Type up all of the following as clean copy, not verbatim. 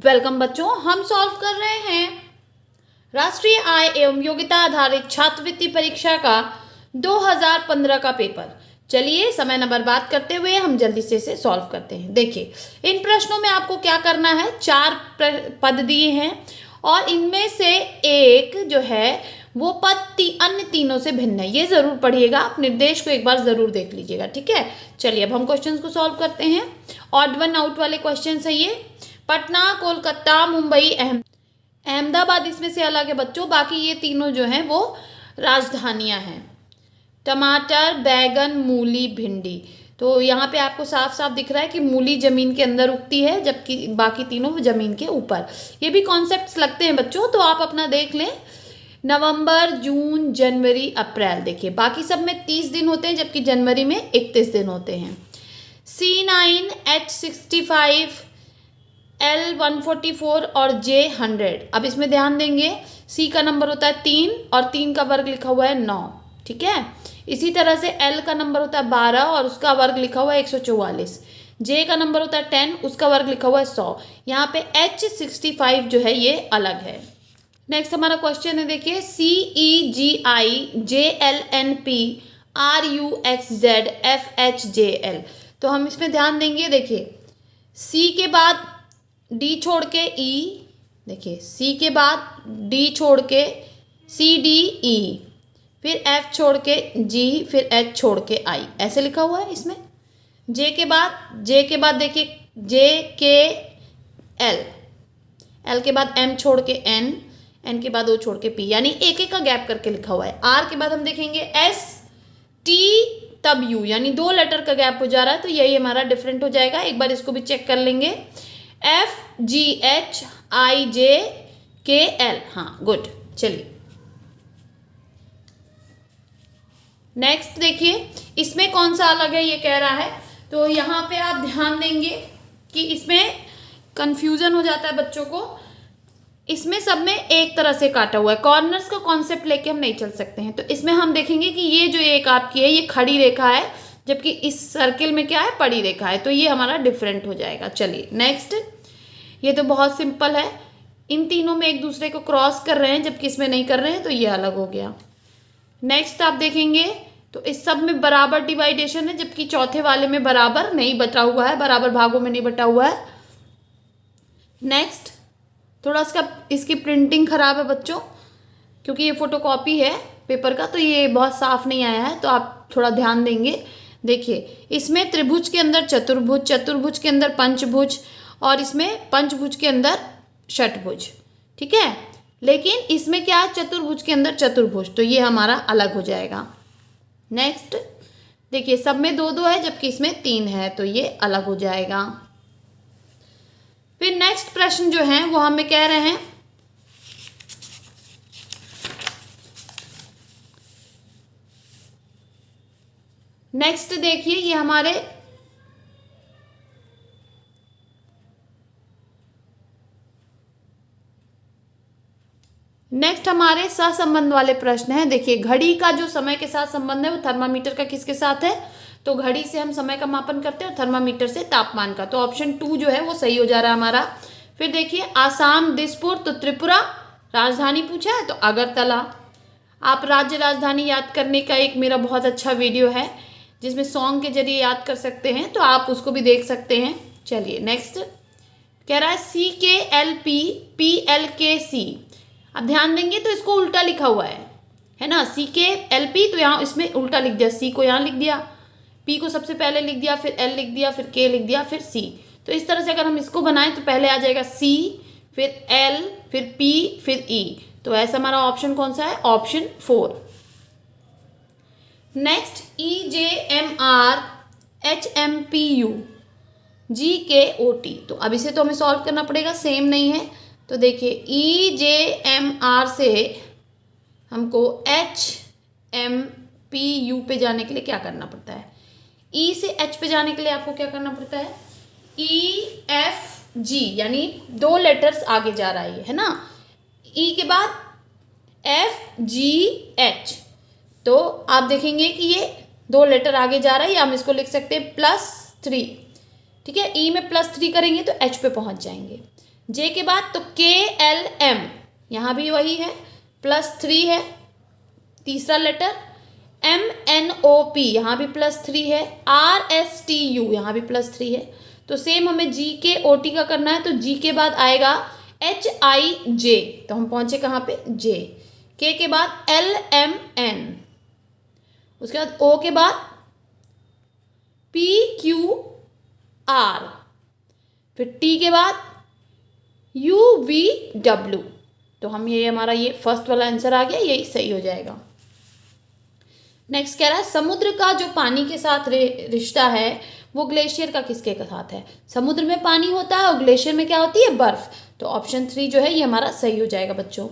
Welcome बच्चों, हम solve कर रहे हैं राष्ट्रीय आय एवं योग्यता आधारित छात्रवृत्ति परीक्षा का 2015 का पेपर। चलिए समय न बर्बाद करते हुए हम जल्दी से इसे सॉल्व करते हैं। देखिए, इन प्रश्नों में आपको क्या करना है, 4 पद दिए हैं और इनमें से एक जो है वो पद अन्य तीनों से भिन्न है। ये जरूर पढ़िएगा, आप निर्देश को एक बार जरूर देख लीजिएगा, ठीक है। चलिए अब हम क्वेश्चंस को सॉल्व करते हैं। ऑड वन आउट वाले क्वेश्चन है ये। पटना, कोलकाता, मुंबई, अहमदाबाद इसमें से अलग है बच्चों, बाकी ये तीनों जो हैं वो राजधानियां हैं। टमाटर, बैगन, मूली, भिंडी। तो यहाँ पे आपको साफ साफ दिख रहा है कि मूली जमीन के अंदर उगती है जबकि बाकी तीनों जमीन के ऊपर। ये भी कॉन्सेप्ट्स लगते हैं बच्चों, तो आप अपना देख लें। नवंबर, जून, जनवरी, अप्रैल। देखिए बाकी सब में 30 दिन होते हैं जबकि जनवरी में 31 दिन होते हैं। C9, H65, L144 और J100। अब इसमें ध्यान देंगे, C का नंबर होता है 3 और 3 का वर्ग लिखा हुआ है 9, ठीक है। इसी तरह से L का नंबर होता है 12 और उसका वर्ग लिखा हुआ है 144। J का नंबर होता है 10, उसका वर्ग लिखा हुआ है 100। यहाँ पे H65 जो है ये अलग है। नेक्स्ट हमारा क्वेश्चन है, देखिए CEGI, JLNP, RUXZ, FHJL। तो हम इसमें ध्यान देंगे, देखिए C के बाद D छोड़ के E, देखिए C के बाद D छोड़ के CDE, फिर F छोड़ के G, फिर H छोड़ के I, ऐसे लिखा हुआ है इसमें। J के बाद देखिए JKL, L के बाद M छोड़ के N, N के बाद O छोड़ के P, यानी एक एक का गैप करके लिखा हुआ है। R के बाद हम देखेंगे S, T, तब U, यानी 2 लेटर का गैप हो जा रहा है, तो यही हमारा डिफरेंट हो जाएगा। एक बार इसको भी चेक कर लेंगे। F, G, H, I, J, K, L। हाँ गुड। चलिए नेक्स्ट देखिए, इसमें कौन सा अलग है ये कह रहा है। तो यहाँ पे आप ध्यान देंगे कि इसमें कंफ्यूजन हो जाता है बच्चों को। इसमें सब में एक तरह से काटा हुआ है, कॉर्नर्स का कॉन्सेप्ट लेके हम नहीं चल सकते हैं। तो इसमें हम देखेंगे कि ये जो एक आपकी है ये खड़ी रेखा है जबकि इस सर्किल में क्या है, पड़ी रेखा है, तो ये हमारा डिफरेंट हो जाएगा। चलिए नेक्स्ट, ये तो बहुत सिंपल है, इन तीनों में एक दूसरे को क्रॉस कर रहे हैं जबकि इसमें नहीं कर रहे हैं, तो ये अलग हो गया। नेक्स्ट आप देखेंगे तो इस सब में बराबर डिवाइडेशन है जबकि चौथे वाले में बराबर नहीं बटा हुआ है, बराबर भागों में नहीं बटा हुआ है। नेक्स्ट, थोड़ा इसकी प्रिंटिंग खराब है बच्चों क्योंकि ये फोटोकॉपी है पेपर का, तो ये बहुत साफ नहीं आया है, तो आप थोड़ा ध्यान देंगे। देखिए इसमें त्रिभुज के अंदर चतुर्भुज, चतुर्भुज के अंदर पंचभुज और इसमें पंचभुज के अंदर षटभुज, ठीक है। लेकिन इसमें क्या है, चतुर्भुज के अंदर चतुर्भुज, तो ये हमारा अलग हो जाएगा। नेक्स्ट देखिए, सब में 2-2 है जबकि इसमें 3 है, तो ये अलग हो जाएगा। फिर नेक्स्ट प्रश्न जो है वो हमें कह रहे हैं नेक्स्ट देखिए, ये हमारे नेक्स्ट हमारे सहसंबंध वाले प्रश्न हैं। देखिए घड़ी का जो समय के साथ संबंध है वो थर्मामीटर का किसके साथ है, तो घड़ी से हम समय का मापन करते हैं और थर्मामीटर से तापमान का, तो ऑप्शन 2 जो है वो सही हो जा रहा है हमारा। फिर देखिए आसाम, दिसपुर, तो त्रिपुरा। राजधानी पूछा है तो अगरतला। आप राज्य राजधानी याद करने का एक मेरा बहुत अच्छा वीडियो है जिसमें सॉन्ग के जरिए याद कर सकते हैं, तो आप उसको भी देख सकते हैं। चलिए नेक्स्ट कह रहा है CKLP, PLKC। अब ध्यान देंगे तो इसको उल्टा लिखा हुआ है ना, CKLP, तो यहाँ इसमें उल्टा लिख दिया, C को यहाँ लिख दिया, P को सबसे पहले लिख दिया, फिर L लिख दिया, फिर K लिख दिया, फिर C। तो इस तरह से अगर हम इसको बनाएं तो पहले आ जाएगा C, फिर L, फिर P, फिर E। तो ऐसा हमारा ऑप्शन कौन सा है, option 4। Next EJMR, HMPU, GKOT। तो अब इसे तो हमें सॉल्व करना पड़ेगा, सेम नहीं है। तो देखिए EJMR से हमको HMPU पे जाने के लिए क्या करना पड़ता है, E से H पे जाने के लिए आपको क्या करना पड़ता है, EFG, यानी 2 लेटर्स आगे जा रहा है ना, E के बाद FGH। तो आप देखेंगे कि ये 2 लेटर आगे जा रहा है, या हम इसको लिख सकते हैं +3, ठीक है। E में +3 करेंगे तो H पे पहुंच जाएंगे। जे के बाद तो KLM, यहाँ भी वही है, +3 है तीसरा लेटर। MNOP, यहाँ भी +3 है। RSTU, यहाँ भी +3 है। तो सेम हमें GKOT का करना है, तो G के बाद आएगा HIJ, तो हम पहुंचे कहाँ पे, J। K के बाद LMN, उसके बाद O के बाद PQR, फिर T के बाद UVW। तो हम ये हमारा ये फर्स्ट वाला आंसर आ गया, यही सही हो जाएगा। नेक्स्ट कह रहा है समुद्र का जो पानी के साथ रिश्ता है वो ग्लेशियर का किसके साथ है। समुद्र में पानी होता है और ग्लेशियर में क्या होती है, बर्फ। तो ऑप्शन 3 जो है ये हमारा सही हो जाएगा बच्चों।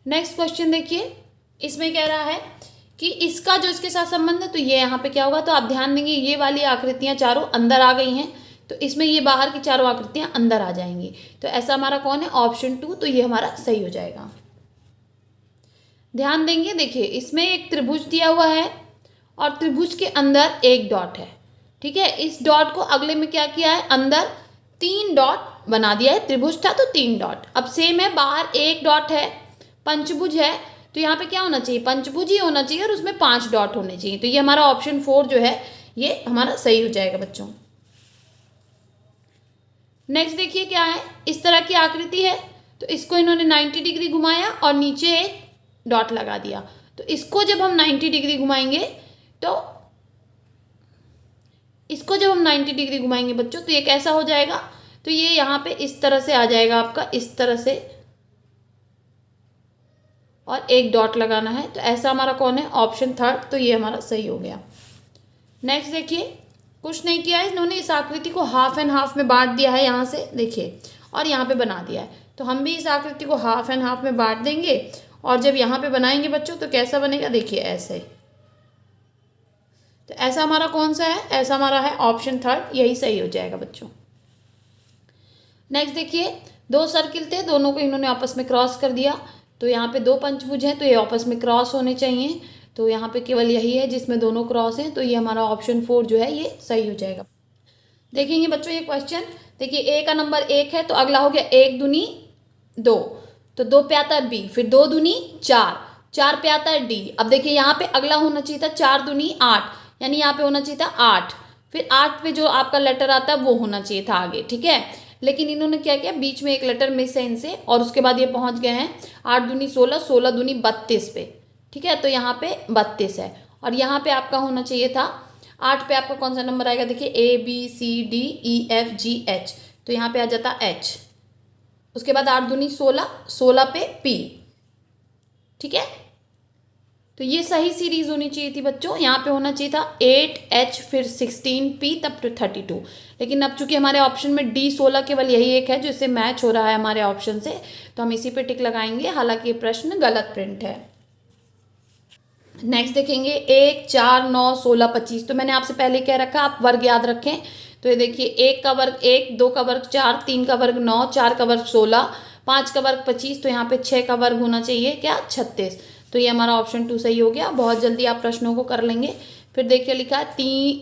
नेक्स्ट क्वेश्चन देखिए, इसमें कह रहा है कि इसका जो इसके साथ संबंध है, तो ये यहाँ पे क्या होगा, तो आप ध्यान देंगे ये वाली आकृतियां चारों अंदर आ गई हैं, तो इसमें ये बाहर की चारों आकृतियां अंदर आ जाएंगी। तो ऐसा हमारा कौन है, ऑप्शन 2, तो ये हमारा सही हो जाएगा। ध्यान देंगे, देखिए इसमें एक त्रिभुज दिया हुआ है और त्रिभुज के अंदर एक डॉट है, ठीक है। इस डॉट को अगले में क्या किया है, अंदर 3 डॉट बना दिया है। त्रिभुज था तो 3 डॉट। अब सेम है, बाहर 1 डॉट है, पंचभुज है, तो यहाँ पे क्या होना चाहिए, पंचभुज ही होना चाहिए और उसमें 5 डॉट होने चाहिए। तो ये हमारा ऑप्शन 4 जो है ये हमारा सही हो जाएगा बच्चों। नेक्स्ट देखिए क्या है, इस तरह की आकृति है, तो इसको इन्होंने 90 डिग्री घुमाया और नीचे एक डॉट लगा दिया। तो इसको जब हम 90 डिग्री घुमाएंगे, तो इसको जब हम 90 डिग्री घुमाएंगे बच्चों, तो ये कैसा हो जाएगा, तो ये यहाँ पे इस तरह से आ जाएगा आपका, इस तरह से, और एक डॉट लगाना है। तो ऐसा हमारा कौन है, ऑप्शन 3, तो ये हमारा सही हो गया। नेक्स्ट देखिए, कुछ नहीं किया है इन्होंने, इस आकृति को हाफ एंड हाफ में बांट दिया है, यहाँ से देखिए, और यहाँ पे बना दिया है। तो हम भी इस आकृति को हाफ एंड हाफ में बांट देंगे और जब यहाँ पे बनाएंगे बच्चों, तो कैसा बनेगा, देखिए ऐसे। तो ऐसा हमारा कौन सा है, ऐसा हमारा है ऑप्शन 3, यही सही हो जाएगा बच्चों। नेक्स्ट देखिए, 2 सर्किल थे, दोनों को इन्होंने आपस में क्रॉस कर दिया। तो यहाँ पे 2 पंचभुज हैं, तो ये आपस में क्रॉस होने चाहिए। तो यहाँ पे केवल यही है जिसमें दोनों क्रॉस हैं, तो ये हमारा ऑप्शन 4 जो है ये सही हो जाएगा। देखेंगे बच्चों ये क्वेश्चन, देखिए ए का नंबर 1 है, तो अगला हो गया 1 दूनी 2, तो 2 पे आता है बी, फिर 2 दूनी 4, 4 पे आता है डी। अब देखिए यहाँ पे अगला होना चाहिए था 4 दूनी 8, यानी यहाँ पे होना चाहिए था 8, फिर 8 पे जो आपका लेटर आता है वो होना चाहिए था आगे, ठीक है। लेकिन इन्होंने क्या किया, बीच में एक लेटर मिस है इनसे, और उसके बाद ये पहुंच गए हैं 8 दूनी 16, 16 दूनी 32 पे, ठीक है। तो यहाँ पे 32 है, और यहाँ पे आपका होना चाहिए था 8 पे आपका कौन सा नंबर आएगा, देखिए ABCDEFGH, तो यहाँ पे आ जाता H। उसके बाद 8 दूनी 16, 16 पे P, ठीक है। तो ये सही सीरीज होनी चाहिए थी बच्चों, यहाँ पे होना चाहिए था 8H फिर 16P तब तो 32। लेकिन अब चूंकि हमारे ऑप्शन में D16 केवल यही एक है जो इससे मैच हो रहा है हमारे ऑप्शन से, तो हम इसी पे टिक लगाएंगे, हालांकि ये प्रश्न गलत प्रिंट है। नेक्स्ट देखेंगे 1, 4, 9, 16, 25। तो मैंने आपसे पहले क्या रखा, आप वर्ग याद रखें। तो ये देखिए 1 का वर्ग 1, 2 का वर्ग 4, 3 का वर्ग 9, 4 का वर्ग 16, 5 का वर्ग 25, तो यहाँ पे 6 का वर्ग होना चाहिए क्या, 36। तो ये हमारा ऑप्शन 2 सही हो गया। बहुत जल्दी आप प्रश्नों को कर लेंगे। फिर देखिए लिखा है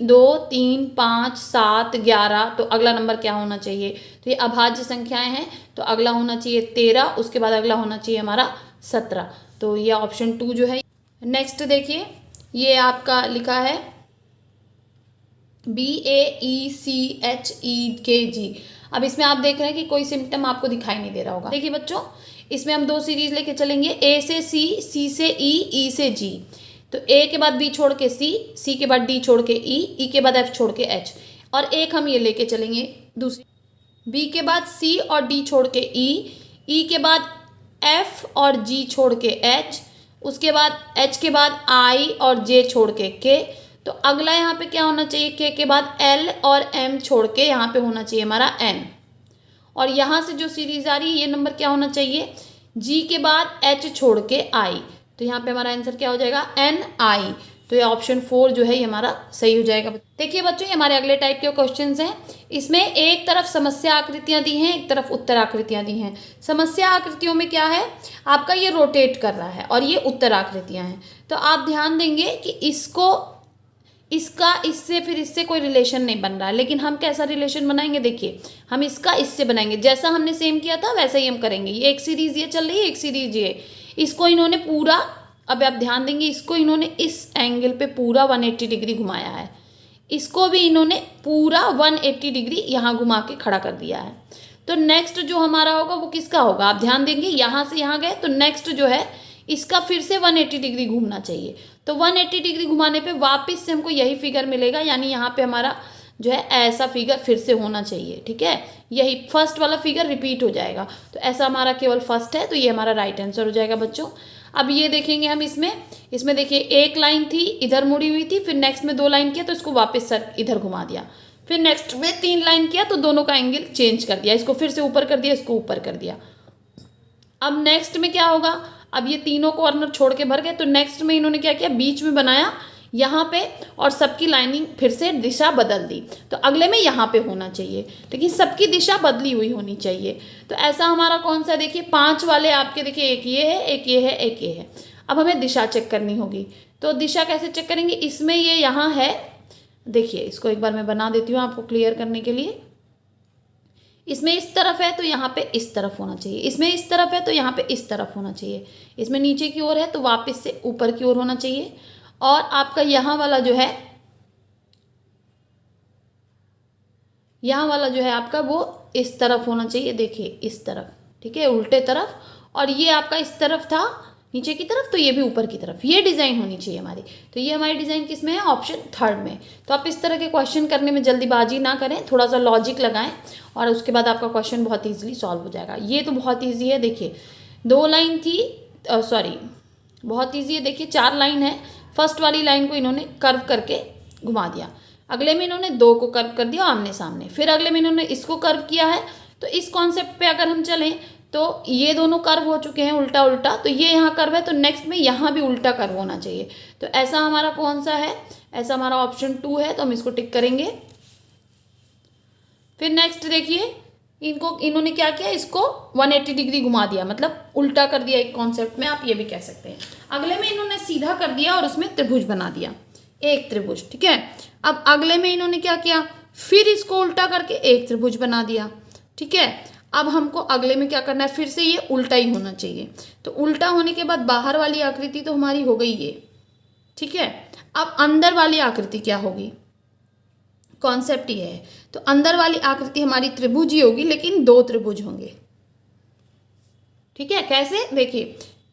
2, 3, 5, 7, 11, तो अगला नंबर क्या होना चाहिए, तो ये अभाज्य संख्याएं हैं, तो अगला होना चाहिए 13, उसके बाद अगला होना चाहिए हमारा 17, तो ये ऑप्शन 2 जो है। नेक्स्ट देखिए ये आपका लिखा है BAECHEKG। अब इसमें आप देख रहे हैं कि कोई सिम्टम आपको दिखाई नहीं दे रहा होगा। देखिए बच्चों, इसमें हम 2 सीरीज लेके चलेंगे, A से C, C से E, E से G। तो A के बाद B छोड़ के C, C के बाद D छोड़ के E, E के बाद F छोड़ के H, और एक हम ये लेके चलेंगे दूसरी, B के बाद C और D छोड़ के E, E के बाद F और G छोड़ के H, उसके बाद H के बाद I और J छोड़ के K। तो अगला यहाँ पे क्या होना चाहिए, K के बाद L और M छोड़ के यहाँ पे होना चाहिए हमारा N, और यहाँ से जो सीरीज आ रही है ये नंबर क्या होना चाहिए, G के बाद H छोड़ के I। तो यहाँ पे हमारा आंसर क्या हो जाएगा, NI। तो ये ऑप्शन 4 जो है ये हमारा सही हो जाएगा। देखिए बच्चों, ये हमारे अगले टाइप के क्वेश्चंस हैं। इसमें एक तरफ समस्या आकृतियां दी हैं, एक तरफ उत्तर आकृतियां दी हैं। समस्या आकृतियों में क्या है, आपका ये रोटेट कर रहा है और ये उत्तर आकृतियां हैं। तो आप ध्यान देंगे कि इसको इसका इससे फिर इससे कोई रिलेशन नहीं बन रहा है, लेकिन हम कैसा रिलेशन बनाएंगे, देखिए हम इसका इससे बनाएंगे, जैसा हमने सेम किया था वैसा ही हम करेंगे। ये एक सीरीज ये चल रही है, एक सीरीज ये, इसको इन्होंने पूरा, अब आप ध्यान देंगे, इसको इन्होंने इस एंगल पे पूरा 180 डिग्री घुमाया है, इसको भी इन्होंने पूरा 180 डिग्री यहाँ घुमा के खड़ा कर दिया है। तो नेक्स्ट जो हमारा होगा वो किसका होगा, आप ध्यान देंगे, यहाँ से यहाँ गए तो नेक्स्ट जो है इसका फिर से 180 डिग्री घूमना चाहिए। तो 180 डिग्री घुमाने पे वापस से हमको यही फिगर मिलेगा, यानी यहाँ पे हमारा जो है ऐसा फिगर फिर से होना चाहिए। ठीक है, यही फर्स्ट वाला फिगर रिपीट हो जाएगा। तो ऐसा हमारा केवल फर्स्ट है, तो ये हमारा राइट आंसर हो जाएगा बच्चों। अब ये देखेंगे हम इसमें देखिए एक लाइन थी इधर मुड़ी हुई थी, फिर नेक्स्ट में 2 लाइन किया तो इसको वापस सर इधर घुमा दिया, फिर नेक्स्ट में 3 लाइन किया तो दोनों का एंगल चेंज कर दिया, इसको फिर से ऊपर कर दिया, इसको ऊपर कर दिया। अब नेक्स्ट में क्या होगा, अब ये तीनों कॉर्नर छोड़ के भर गए, तो नेक्स्ट में इन्होंने क्या किया, बीच में बनाया यहाँ पे और सबकी लाइनिंग फिर से दिशा बदल दी। तो अगले में यहाँ पे होना चाहिए, लेकिन सबकी दिशा बदली हुई होनी चाहिए। तो ऐसा हमारा कौन सा, देखिए 5 वाले आपके, देखिए एक ये है, एक ये है, एक ये है। अब हमें दिशा चेक करनी होगी, तो दिशा कैसे चेक करेंगे, इसमें ये यहाँ है, देखिए इसको एक बार मैं बना देती हूँ आपको क्लियर करने के लिए। इसमें इस तरफ है तो यहाँ पे इस तरफ होना चाहिए, इसमें इस तरफ है तो यहाँ पे इस तरफ होना चाहिए, इसमें नीचे की ओर है तो वापस से ऊपर की ओर होना चाहिए, और आपका यहाँ वाला जो है, यहाँ वाला जो है आपका वो इस तरफ होना चाहिए, देखिए इस तरफ, ठीक है, उल्टे तरफ। और ये आपका इस तरफ था नीचे की तरफ, तो ये भी ऊपर की तरफ, ये डिज़ाइन होनी चाहिए हमारी। तो ये हमारी डिज़ाइन किस में है, ऑप्शन 3 में। तो आप इस तरह के क्वेश्चन करने में जल्दीबाजी ना करें, थोड़ा सा लॉजिक लगाएं और उसके बाद आपका क्वेश्चन बहुत ईजिली सॉल्व हो जाएगा। ये तो बहुत ईजी है, देखिए 2 लाइन थी, सॉरी बहुत ईजी है, देखिए 4 लाइन है, फर्स्ट वाली लाइन को इन्होंने कर्व करके घुमा दिया, अगले में इन्होंने 2 को कर्व कर दिया आमने सामने, फिर अगले में इन्होंने इसको कर्व किया है। तो इस कॉन्सेप्ट पे अगर हम चलें तो ये दोनों कर्व हो चुके हैं उल्टा उल्टा, तो ये यहाँ कर्व है तो नेक्स्ट में यहाँ भी उल्टा कर्व होना चाहिए। तो ऐसा हमारा कौन सा है, ऐसा हमारा ऑप्शन 2 है, तो हम इसको टिक करेंगे। फिर नेक्स्ट देखिए इन्होंने क्या किया, इसको 180 डिग्री घुमा दिया, मतलब उल्टा कर दिया एक कॉन्सेप्ट में, आप ये भी कह सकते हैं। अगले में इन्होंने सीधा कर दिया और उसमें त्रिभुज बना दिया, एक त्रिभुज, ठीक है। अब अगले में इन्होंने क्या किया, फिर इसको उल्टा करके एक त्रिभुज बना दिया, ठीक है। अब हमको अगले में क्या करना है, फिर से ये उल्टा ही होना चाहिए। तो उल्टा होने के बाद बाहर वाली आकृति तो हमारी हो गई ये, ठीक है। अब अंदर वाली आकृति क्या होगी, कॉन्सेप्ट ये है। तो अंदर वाली आकृति हमारी त्रिभुज ही होगी, लेकिन 2 त्रिभुज होंगे, ठीक है। कैसे, देखिए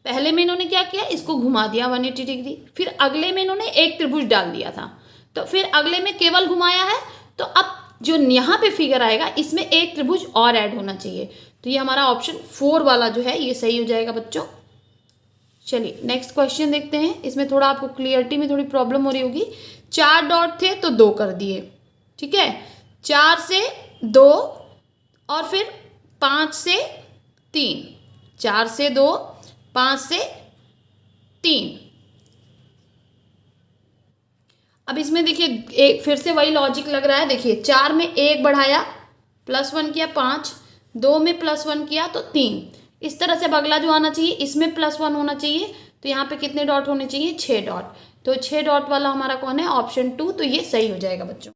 पहले में इन्होंने क्या किया, इसको घुमा दिया 180 डिग्री, फिर अगले में इन्होंने एक त्रिभुज डाल दिया था, तो फिर अगले में केवल घुमाया है। तो अब जो यहाँ पे फिगर आएगा इसमें एक त्रिभुज और ऐड होना चाहिए, तो ये हमारा ऑप्शन 4 वाला जो है ये सही हो जाएगा बच्चों। चलिए नेक्स्ट क्वेश्चन देखते हैं, इसमें थोड़ा आपको क्लियरिटी में थोड़ी प्रॉब्लम हो रही होगी। 4 डॉट थे तो 2 कर दिए, ठीक है, 4 से 2 और फिर 5 से 3, 4 से 2, 5 से 3। अब इसमें देखिए एक फिर से वही लॉजिक लग रहा है, देखिए 4 में 1 बढ़ाया +1 किया 5, 2 में +1 किया तो 3, इस तरह से अब अगला जो आना चाहिए इसमें +1 होना चाहिए। तो यहाँ पे कितने डॉट होने चाहिए, 6 डॉट। तो 6 डॉट वाला हमारा कौन है, ऑप्शन 2, तो ये सही हो जाएगा बच्चों।